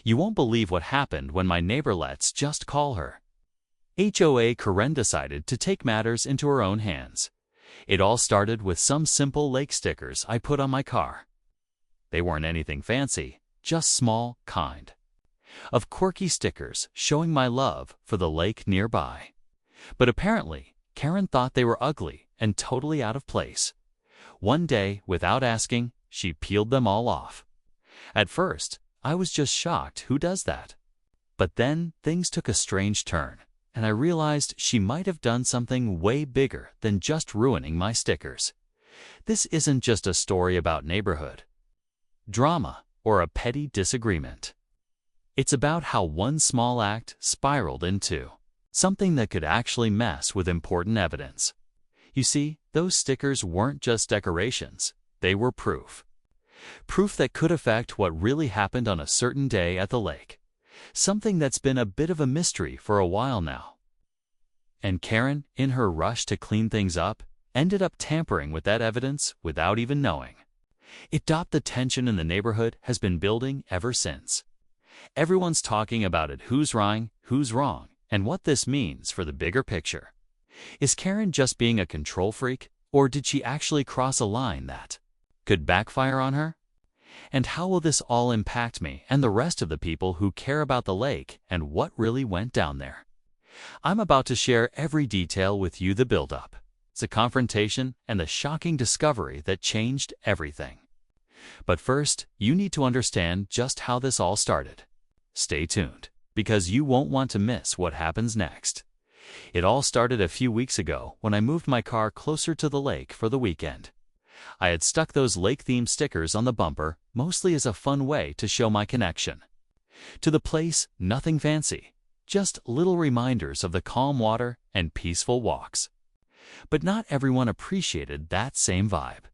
You won't believe what happened when my neighbor let's just call her HOA Karen decided to take matters into her own hands. It all started with some simple lake stickers I put on my car. They weren't anything fancy, just small, kind of quirky stickers showing my love for the lake nearby. But apparently, Karen thought they were ugly and totally out of place. One day, without asking, she peeled them all off. At first, I was just shocked. Who does that? But then things took a strange turn, and I realized she might have done something way bigger than just ruining my stickers. This isn't just a story about neighborhood drama or a petty disagreement. It's about how one small act spiraled into something that could actually mess with important evidence. You see, those stickers weren't just decorations, they were proof. Proof that could affect what really happened on a certain day at the lake. Something that's been a bit of a mystery for a while now. And Karen, in her rush to clean things up, ended up tampering with that evidence without even knowing. The tension in the neighborhood has been building ever since. Everyone's talking about it, who's right, who's wrong, and what this means for the bigger picture. Is Karen just being a control freak, or did she actually cross a line that could backfire on her? And how will this all impact me and the rest of the people who care about the lake and what really went down there? I'm about to share every detail with you. The build-up, the confrontation, and the shocking discovery that changed everything. But first, you need to understand just how this all started. Stay tuned, because you won't want to miss what happens next. It all started a few weeks ago when I moved my car closer to the lake for the weekend. I had stuck those lake-themed stickers on the bumper, mostly as a fun way to show my connection to the place. Nothing fancy, just little reminders of the calm water and peaceful walks. But not everyone appreciated that same vibe.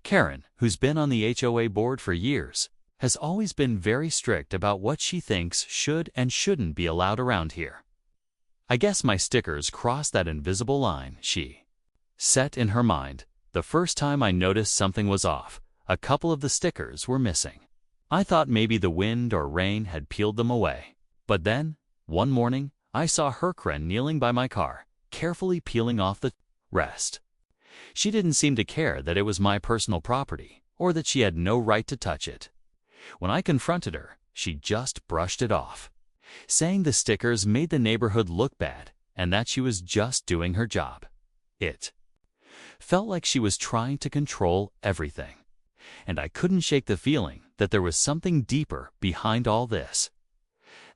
Karen, who's been on the HOA board for years, has always been very strict about what she thinks should and shouldn't be allowed around here. I guess my stickers crossed that invisible line she set in her mind. The first time I noticed something was off, a couple of the stickers were missing. I thought maybe the wind or rain had peeled them away. But then, one morning, I saw Karen kneeling by my car, carefully peeling off the rest. She didn't seem to care that it was my personal property, or that she had no right to touch it. When I confronted her, she just brushed it off, saying the stickers made the neighborhood look bad and that she was just doing her job. It felt like she was trying to control everything, and I couldn't shake the feeling that there was something deeper behind all this.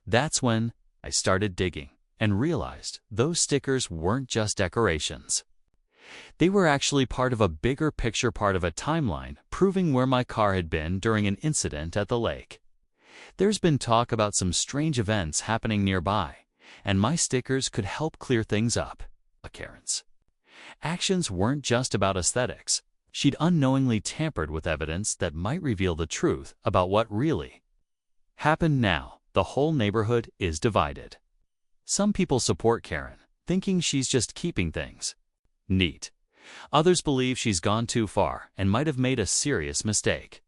That's when I started digging and realized those stickers weren't just decorations. They were actually part of a bigger picture, part of a timeline proving where my car had been during an incident at the lake. There's been talk about some strange events happening nearby, and my stickers could help clear things up. Karen's actions weren't just about aesthetics. She'd unknowingly tampered with evidence that might reveal the truth about what really happened. Now, the whole neighborhood is divided. Some people support Karen, thinking she's just keeping things neat. Others believe she's gone too far and might have made a serious mistake.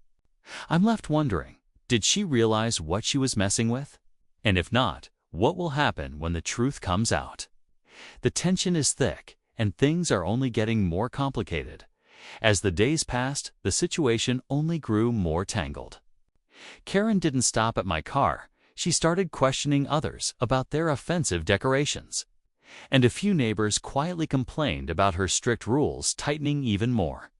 I'm left wondering, did she realize what she was messing with? And if not, what will happen when the truth comes out? The tension is thick, and things are only getting more complicated. As the days passed, the situation only grew more tangled. Karen didn't stop at my car. She started questioning others about their offensive decorations. And a few neighbors quietly complained about her strict rules tightening even more.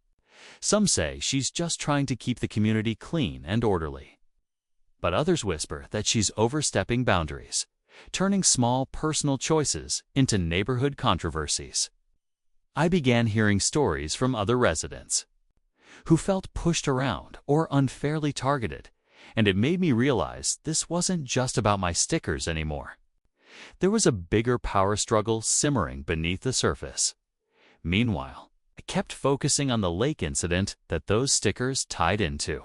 Some say she's just trying to keep the community clean and orderly. But others whisper that she's overstepping boundaries, turning small personal choices into neighborhood controversies. I began hearing stories from other residents who felt pushed around or unfairly targeted, and it made me realize this wasn't just about my stickers anymore. There was a bigger power struggle simmering beneath the surface. Meanwhile, I kept focusing on the lake incident that those stickers tied into.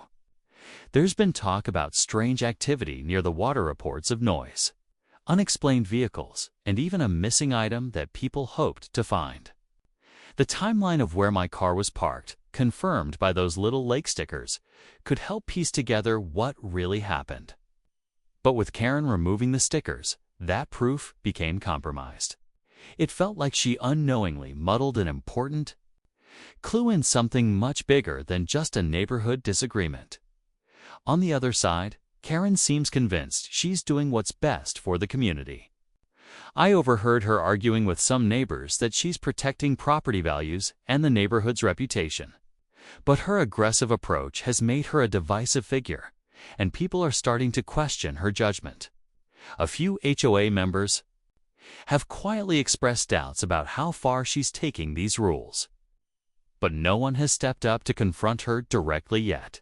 There's been talk about strange activity near the water, reports of noise, unexplained vehicles, and even a missing item that people hoped to find. The timeline of where my car was parked, confirmed by those little lake stickers, could help piece together what really happened. But with Karen removing the stickers, that proof became compromised. It felt like she unknowingly muddled an important clue in something much bigger than just a neighborhood disagreement. On the other side, Karen seems convinced she's doing what's best for the community. I overheard her arguing with some neighbors that she's protecting property values and the neighborhood's reputation. But her aggressive approach has made her a divisive figure, and people are starting to question her judgment. A few HOA members have quietly expressed doubts about how far she's taking these rules. But no one has stepped up to confront her directly yet.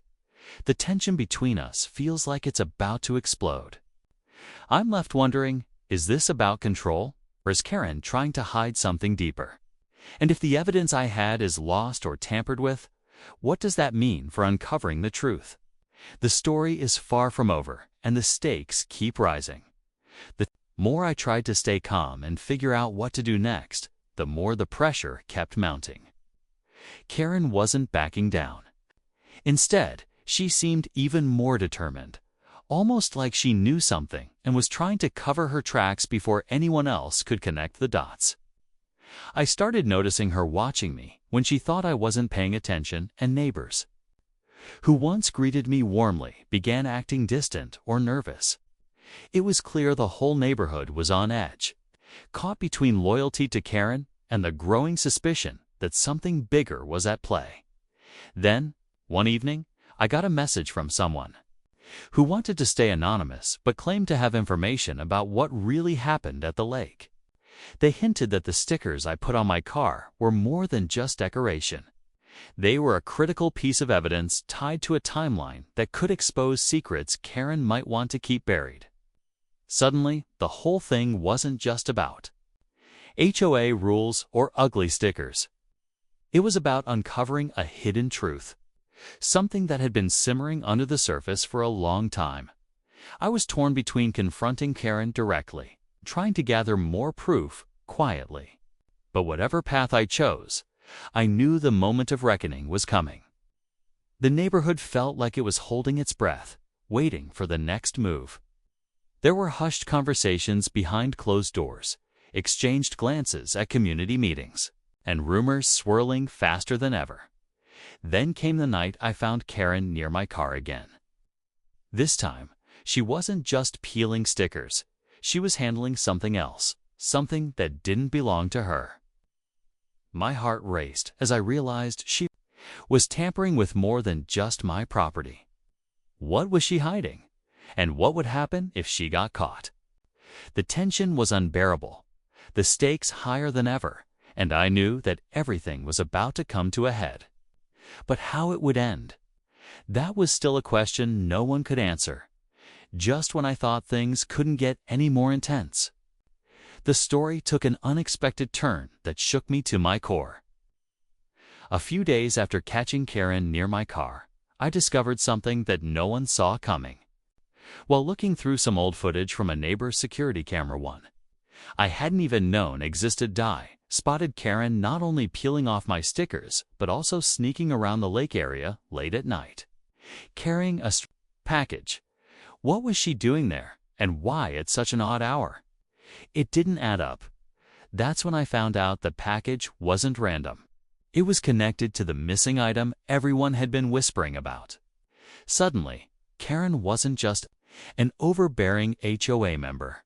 The tension between us feels like it's about to explode. I'm left wondering, is this about control, or is Karen trying to hide something deeper? And if the evidence I had is lost or tampered with, what does that mean for uncovering the truth? The story is far from over, and the stakes keep rising. The more I tried to stay calm and figure out what to do next, the more the pressure kept mounting. Karen wasn't backing down. Instead, she seemed even more determined, almost like she knew something and was trying to cover her tracks before anyone else could connect the dots. I started noticing her watching me when she thought I wasn't paying attention, and neighbors who once greeted me warmly began acting distant or nervous. It was clear the whole neighborhood was on edge, caught between loyalty to Karen and the growing suspicion that something bigger was at play. Then, one evening, I got a message from someone who wanted to stay anonymous but claimed to have information about what really happened at the lake. They hinted that the stickers I put on my car were more than just decoration. They were a critical piece of evidence tied to a timeline that could expose secrets Karen might want to keep buried. Suddenly, the whole thing wasn't just about HOA rules or ugly stickers. It was about uncovering a hidden truth, something that had been simmering under the surface for a long time. I was torn between confronting Karen directly, trying to gather more proof quietly. But whatever path I chose, I knew the moment of reckoning was coming. The neighborhood felt like it was holding its breath, waiting for the next move. There were hushed conversations behind closed doors, exchanged glances at community meetings, and rumors swirling faster than ever. Then came the night I found Karen near my car again. This time, she wasn't just peeling stickers. She was handling something else, something that didn't belong to her. My heart raced as I realized she was tampering with more than just my property. What was she hiding? And what would happen if she got caught? The tension was unbearable, the stakes higher than ever, and I knew that everything was about to come to a head. But how it would end? That was still a question no one could answer. Just when I thought things couldn't get any more intense, the story took an unexpected turn that shook me to my core. A few days after catching Karen near my car, I discovered something that no one saw coming. While looking through some old footage from a neighbor's security camera I hadn't even known existed, spotted Karen not only peeling off my stickers, but also sneaking around the lake area late at night, carrying a package. What was she doing there, and why at such an odd hour? It didn't add up. That's when I found out the package wasn't random. It was connected to the missing item everyone had been whispering about. Suddenly, Karen wasn't just an overbearing HOA member.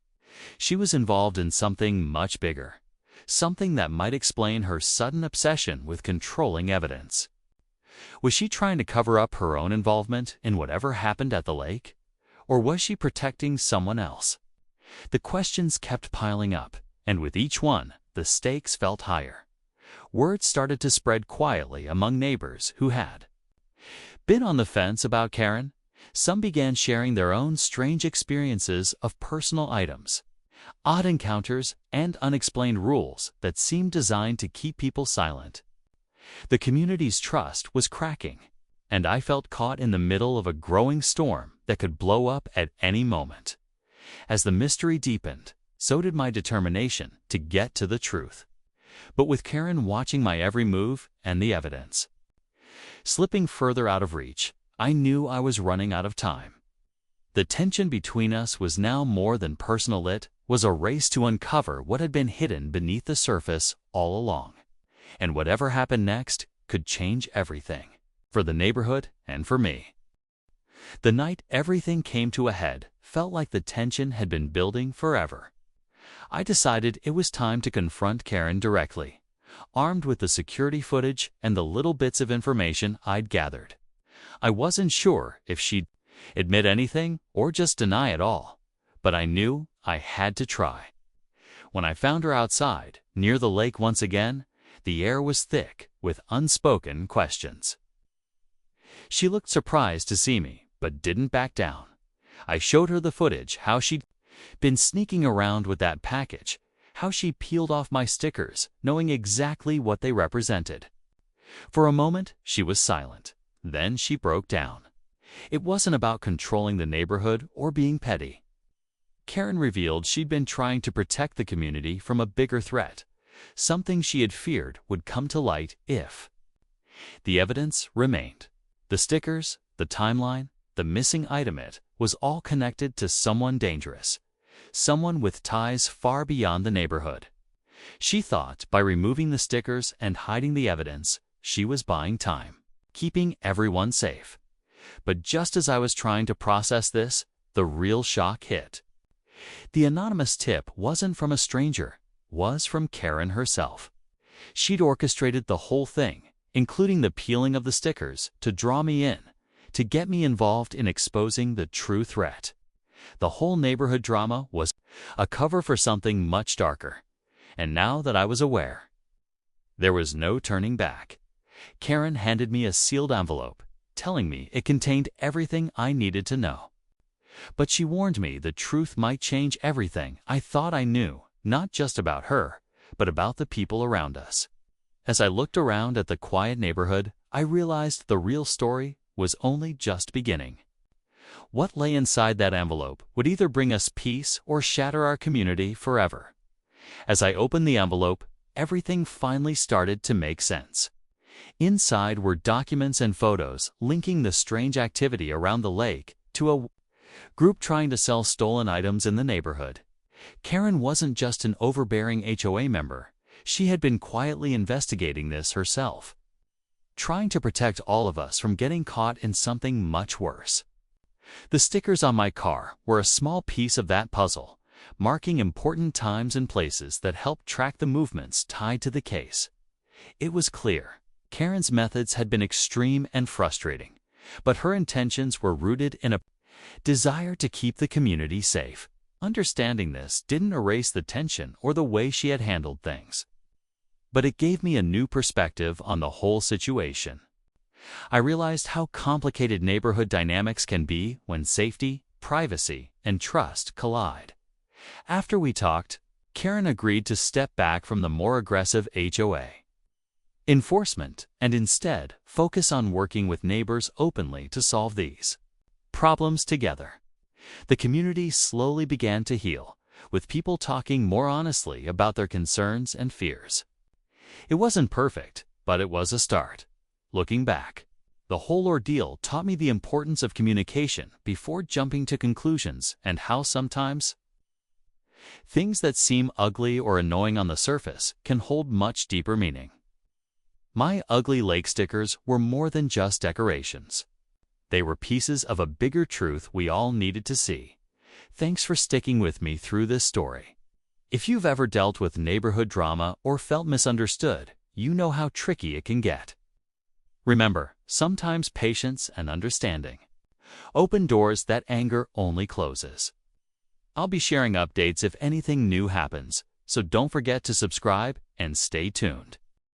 She was involved in something much bigger, something that might explain her sudden obsession with controlling evidence. Was she trying to cover up her own involvement in whatever happened at the lake? Or was she protecting someone else? The questions kept piling up, and with each one, the stakes felt higher. Word started to spread quietly among neighbors who had been on the fence about Karen. Some began sharing their own strange experiences of personal items, odd encounters, and unexplained rules that seemed designed to keep people silent. The community's trust was cracking, and I felt caught in the middle of a growing storm that could blow up at any moment. As the mystery deepened, so did my determination to get to the truth. But with Karen watching my every move and the evidence slipping further out of reach, I knew I was running out of time. The tension between us was now more than personal. It was a race to uncover what had been hidden beneath the surface all along. And whatever happened next could change everything, for the neighborhood and for me. The night everything came to a head felt like the tension had been building forever. I decided it was time to confront Karen directly, armed with the security footage and the little bits of information I'd gathered. I wasn't sure if she'd admit anything or just deny it all, but I knew I had to try. When I found her outside, near the lake once again, the air was thick with unspoken questions. She looked surprised to see me, but didn't back down. I showed her the footage, how she'd been sneaking around with that package, how she peeled off my stickers, knowing exactly what they represented. For a moment, she was silent. Then she broke down. It wasn't about controlling the neighborhood or being petty. Karen revealed she'd been trying to protect the community from a bigger threat, something she had feared would come to light if. The evidence remained. The stickers, the timeline, the missing item. It was all connected to someone dangerous, someone with ties far beyond the neighborhood. She thought by removing the stickers and hiding the evidence, she was buying time, keeping everyone safe. But just as I was trying to process this, the real shock hit. The anonymous tip wasn't from a stranger, was from Karen herself. She'd orchestrated the whole thing, including the peeling of the stickers, to draw me in, to get me involved in exposing the true threat. The whole neighborhood drama was a cover for something much darker. And now that I was aware, there was no turning back. Karen handed me a sealed envelope, telling me it contained everything I needed to know. But she warned me the truth might change everything I thought I knew, not just about her, but about the people around us. As I looked around at the quiet neighborhood, I realized the real story was only just beginning. What lay inside that envelope would either bring us peace or shatter our community forever. As I opened the envelope, everything finally started to make sense. Inside were documents and photos linking the strange activity around the lake to a group trying to sell stolen items in the neighborhood. Karen wasn't just an overbearing HOA member. She had been quietly investigating this herself, trying to protect all of us from getting caught in something much worse. The stickers on my car were a small piece of that puzzle, marking important times and places that helped track the movements tied to the case. It was clear Karen's methods had been extreme and frustrating, but her intentions were rooted in a desire to keep the community safe. Understanding this didn't erase the tension or the way she had handled things, but it gave me a new perspective on the whole situation. I realized how complicated neighborhood dynamics can be when safety, privacy, and trust collide. After we talked, Karen agreed to step back from the more aggressive HOA enforcement and instead focus on working with neighbors openly to solve these problems together. The community slowly began to heal, with people talking more honestly about their concerns and fears. It wasn't perfect, but it was a start. Looking back, the whole ordeal taught me the importance of communication before jumping to conclusions and how sometimes things that seem ugly or annoying on the surface can hold much deeper meaning. My ugly lake stickers were more than just decorations. They were pieces of a bigger truth we all needed to see. Thanks for sticking with me through this story. If you've ever dealt with neighborhood drama or felt misunderstood, you know how tricky it can get. Remember, sometimes patience and understanding open doors that anger only closes. I'll be sharing updates if anything new happens, so don't forget to subscribe and stay tuned.